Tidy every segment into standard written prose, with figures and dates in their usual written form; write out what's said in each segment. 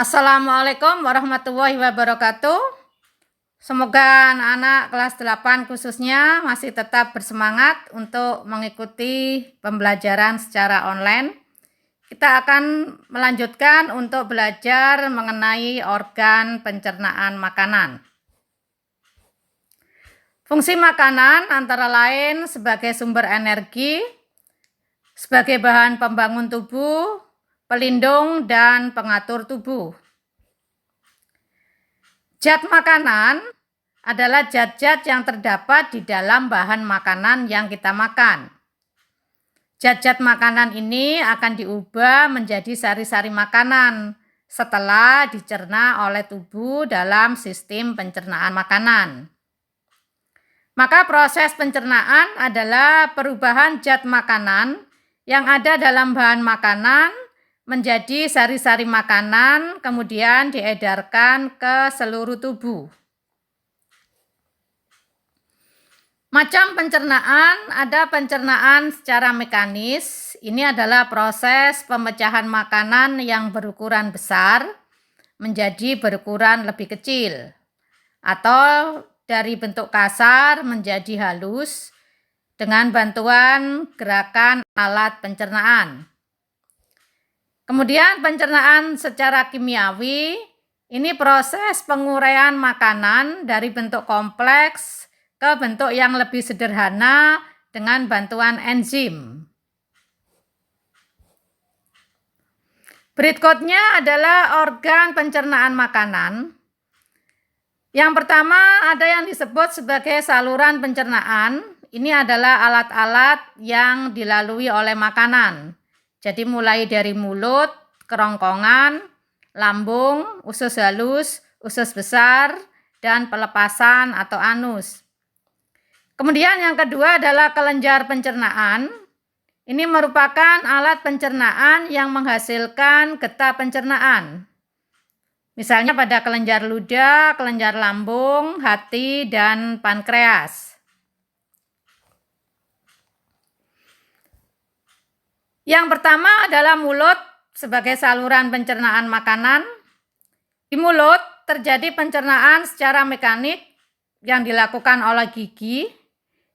Assalamualaikum warahmatullahi wabarakatuh. Semoga anak-anak kelas 8 khususnya masih tetap bersemangat untuk mengikuti pembelajaran secara online. Kita akan melanjutkan untuk belajar mengenai organ pencernaan makanan. Fungsi makanan antara lain sebagai sumber energi, sebagai bahan pembangun tubuh, pelindung, dan pengatur tubuh. Zat makanan adalah zat-zat yang terdapat di dalam bahan makanan yang kita makan. Zat-zat makanan ini akan diubah menjadi sari-sari makanan setelah dicerna oleh tubuh dalam sistem pencernaan makanan. Maka proses pencernaan adalah perubahan zat makanan yang ada dalam bahan makanan menjadi sari-sari makanan, kemudian diedarkan ke seluruh tubuh. Macam pencernaan, ada pencernaan secara mekanis. Ini adalah proses pemecahan makanan yang berukuran besar menjadi berukuran lebih kecil, atau dari bentuk kasar menjadi halus dengan bantuan gerakan alat pencernaan. Kemudian pencernaan secara kimiawi, ini proses penguraian makanan dari bentuk kompleks ke bentuk yang lebih sederhana dengan bantuan enzim. Berikutnya adalah organ pencernaan makanan. Yang pertama ada yang disebut sebagai saluran pencernaan. Ini adalah alat-alat yang dilalui oleh makanan. Jadi mulai dari mulut, kerongkongan, lambung, usus halus, usus besar, dan pelepasan atau anus. Kemudian yang kedua adalah kelenjar pencernaan. Ini merupakan alat pencernaan yang menghasilkan getah pencernaan. Misalnya pada kelenjar ludah, kelenjar lambung, hati, dan pankreas. Yang pertama adalah mulut sebagai saluran pencernaan makanan. Di mulut terjadi pencernaan secara mekanik yang dilakukan oleh gigi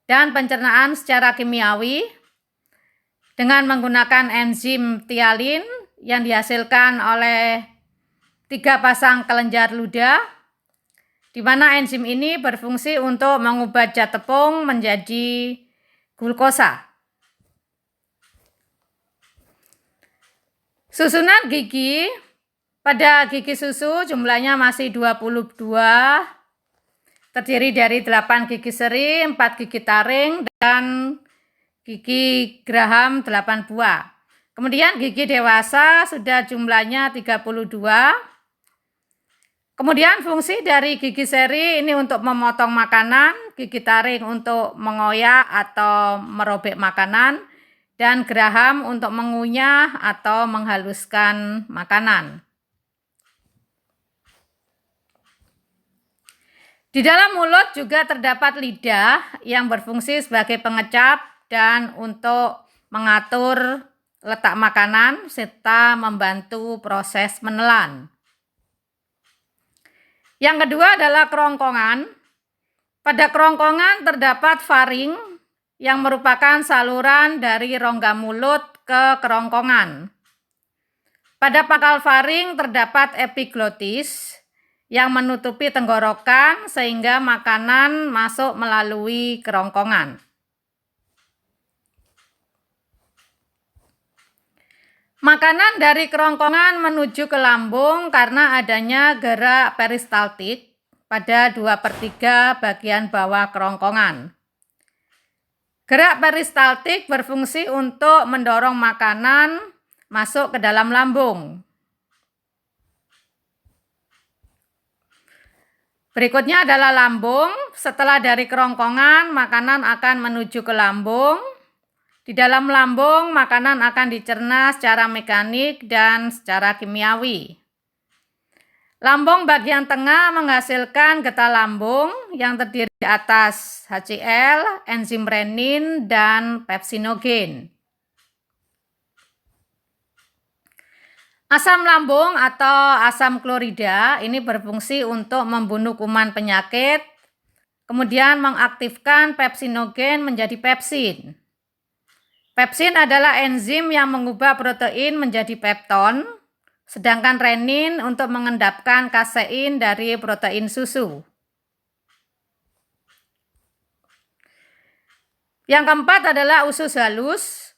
dan pencernaan secara kimiawi dengan menggunakan enzim tialin yang dihasilkan oleh 3 pasang kelenjar ludah, di mana enzim ini berfungsi untuk mengubah zat tepung menjadi glukosa. Susunan gigi, pada gigi susu jumlahnya masih 22, terdiri dari 8 gigi seri, 4 gigi taring, dan gigi geraham 8 buah. Kemudian gigi dewasa sudah jumlahnya 32. Kemudian fungsi dari gigi seri ini untuk memotong makanan, gigi taring untuk mengoyak atau merobek makanan, dan geraham untuk mengunyah atau menghaluskan makanan. Di dalam mulut juga terdapat lidah yang berfungsi sebagai pengecap dan untuk mengatur letak makanan serta membantu proses menelan. Yang kedua adalah kerongkongan. Pada kerongkongan terdapat faring yang merupakan saluran dari rongga mulut ke kerongkongan. Pada pangkal faring terdapat epiglotis yang menutupi tenggorokan sehingga makanan masuk melalui kerongkongan. Makanan dari kerongkongan menuju ke lambung karena adanya gerak peristaltik pada 2/3 bagian bawah kerongkongan. Gerak peristaltik berfungsi untuk mendorong makanan masuk ke dalam lambung. Berikutnya adalah lambung. Setelah dari kerongkongan, makanan akan menuju ke lambung. Di dalam lambung, makanan akan dicerna secara mekanik dan secara kimiawi. Lambung bagian tengah menghasilkan getah lambung yang terdiri atas HCl, enzim renin, dan pepsinogen. Asam lambung atau asam klorida ini berfungsi untuk membunuh kuman penyakit, kemudian mengaktifkan pepsinogen menjadi pepsin. Pepsin adalah enzim yang mengubah protein menjadi pepton, sedangkan renin untuk mengendapkan kasein dari protein susu. Yang keempat adalah usus halus.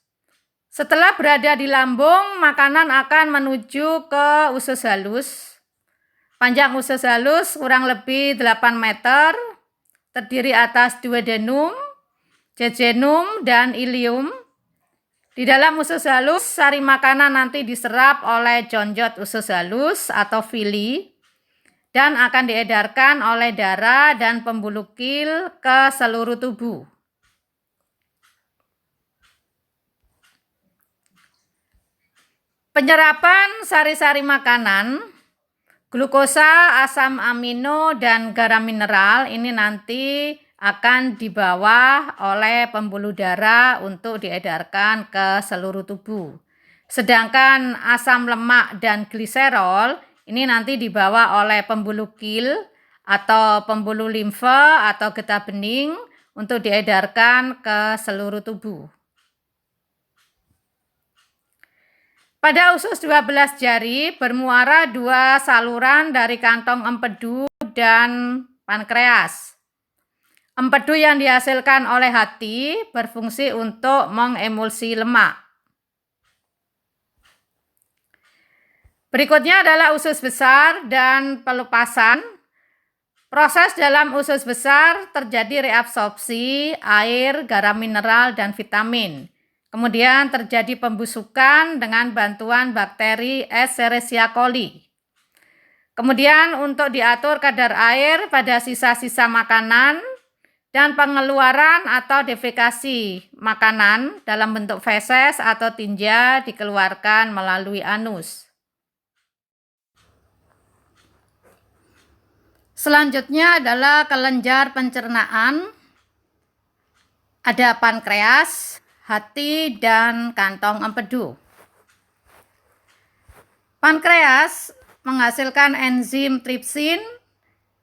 Setelah berada di lambung, makanan akan menuju ke usus halus. Panjang usus halus kurang lebih 8 meter, terdiri atas duodenum, jejunum, dan ileum. Di dalam usus halus, sari makanan nanti diserap oleh jonjot usus halus atau villi dan akan diedarkan oleh darah dan pembuluh kil ke seluruh tubuh. Penyerapan sari-sari makanan, glukosa, asam amino, dan garam mineral ini nanti akan dibawa oleh pembuluh darah untuk diedarkan ke seluruh tubuh. Sedangkan asam lemak dan gliserol ini nanti dibawa oleh pembuluh kil atau pembuluh limfa atau getah bening untuk diedarkan ke seluruh tubuh. Pada usus 12 jari bermuara 2 saluran dari kantong empedu dan pankreas. Empedu yang dihasilkan oleh hati berfungsi untuk mengemulsi lemak. Berikutnya adalah usus besar dan pelupasan. Proses dalam usus besar terjadi reabsorpsi air, garam mineral, dan vitamin. Kemudian terjadi pembusukan dengan bantuan bakteri Escherichia coli. Kemudian untuk diatur kadar air pada sisa-sisa makanan dan pengeluaran atau defekasi makanan dalam bentuk feses atau tinja dikeluarkan melalui anus. Selanjutnya adalah kelenjar pencernaan. Ada pankreas, hati, dan kantong empedu. Pankreas menghasilkan enzim tripsin.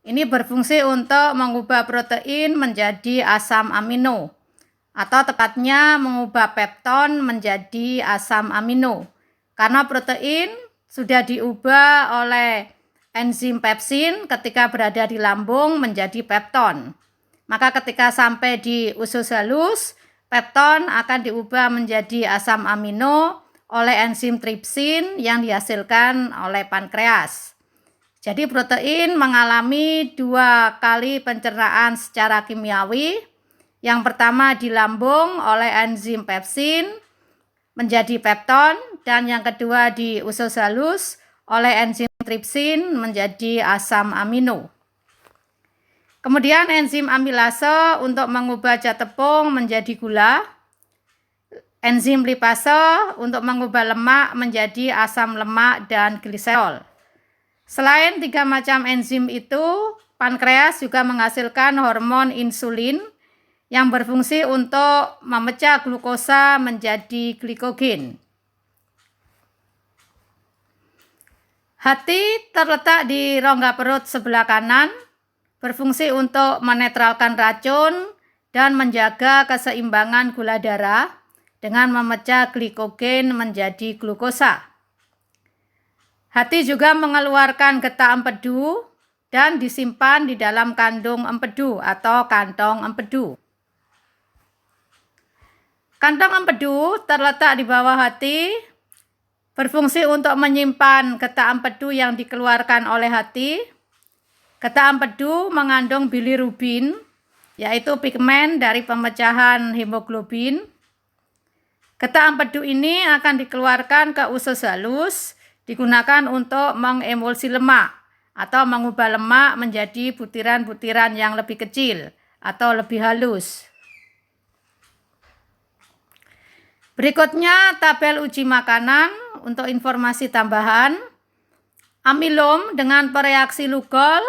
Ini berfungsi untuk mengubah protein menjadi asam amino, atau tepatnya mengubah pepton menjadi asam amino. Karena protein sudah diubah oleh enzim pepsin ketika berada di lambung menjadi pepton. Maka ketika sampai di usus halus, pepton akan diubah menjadi asam amino oleh enzim tripsin yang dihasilkan oleh pankreas. Jadi protein mengalami 2 kali pencernaan secara kimiawi. Yang pertama di lambung oleh enzim pepsin menjadi pepton, dan yang kedua di usus halus oleh enzim tripsin menjadi asam amino. Kemudian enzim amilase untuk mengubah zat tepung menjadi gula. Enzim lipase untuk mengubah lemak menjadi asam lemak dan gliserol. Selain 3 macam enzim itu, pankreas juga menghasilkan hormon insulin yang berfungsi untuk memecah glukosa menjadi glikogen. Hati terletak di rongga perut sebelah kanan, berfungsi untuk menetralkan racun dan menjaga keseimbangan gula darah dengan memecah glikogen menjadi glukosa. Hati juga mengeluarkan getah empedu dan disimpan di dalam kandung empedu atau kantong empedu. Kantong empedu terletak di bawah hati, berfungsi untuk menyimpan getah empedu yang dikeluarkan oleh hati. Getah empedu mengandung bilirubin, yaitu pigmen dari pemecahan hemoglobin. Getah empedu ini akan dikeluarkan ke usus halus, digunakan untuk mengemulsi lemak atau mengubah lemak menjadi butiran-butiran yang lebih kecil atau lebih halus. Berikutnya tabel uji makanan untuk informasi tambahan. Amilom dengan pereaksi Lugol,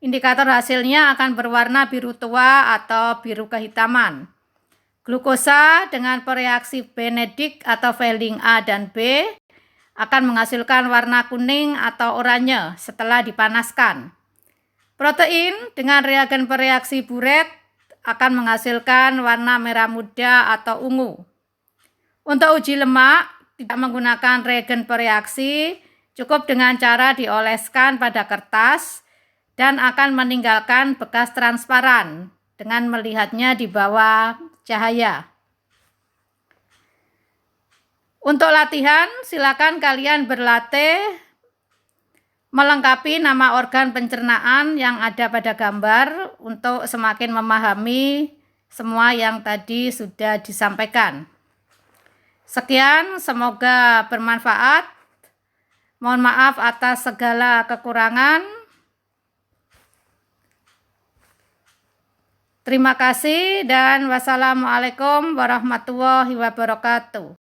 indikator hasilnya akan berwarna biru tua atau biru kehitaman. Glukosa dengan pereaksi Benedict atau Fielding A dan B akan menghasilkan warna kuning atau oranye setelah dipanaskan. Protein dengan reagen bereaksi buret akan menghasilkan warna merah muda atau ungu. Untuk uji lemak, tidak menggunakan reagen bereaksi, cukup dengan cara dioleskan pada kertas dan akan meninggalkan bekas transparan dengan melihatnya di bawah cahaya. Untuk latihan, silakan kalian berlatih melengkapi nama organ pencernaan yang ada pada gambar untuk semakin memahami semua yang tadi sudah disampaikan. Sekian, semoga bermanfaat. Mohon maaf atas segala kekurangan. Terima kasih dan wassalamualaikum warahmatullahi wabarakatuh.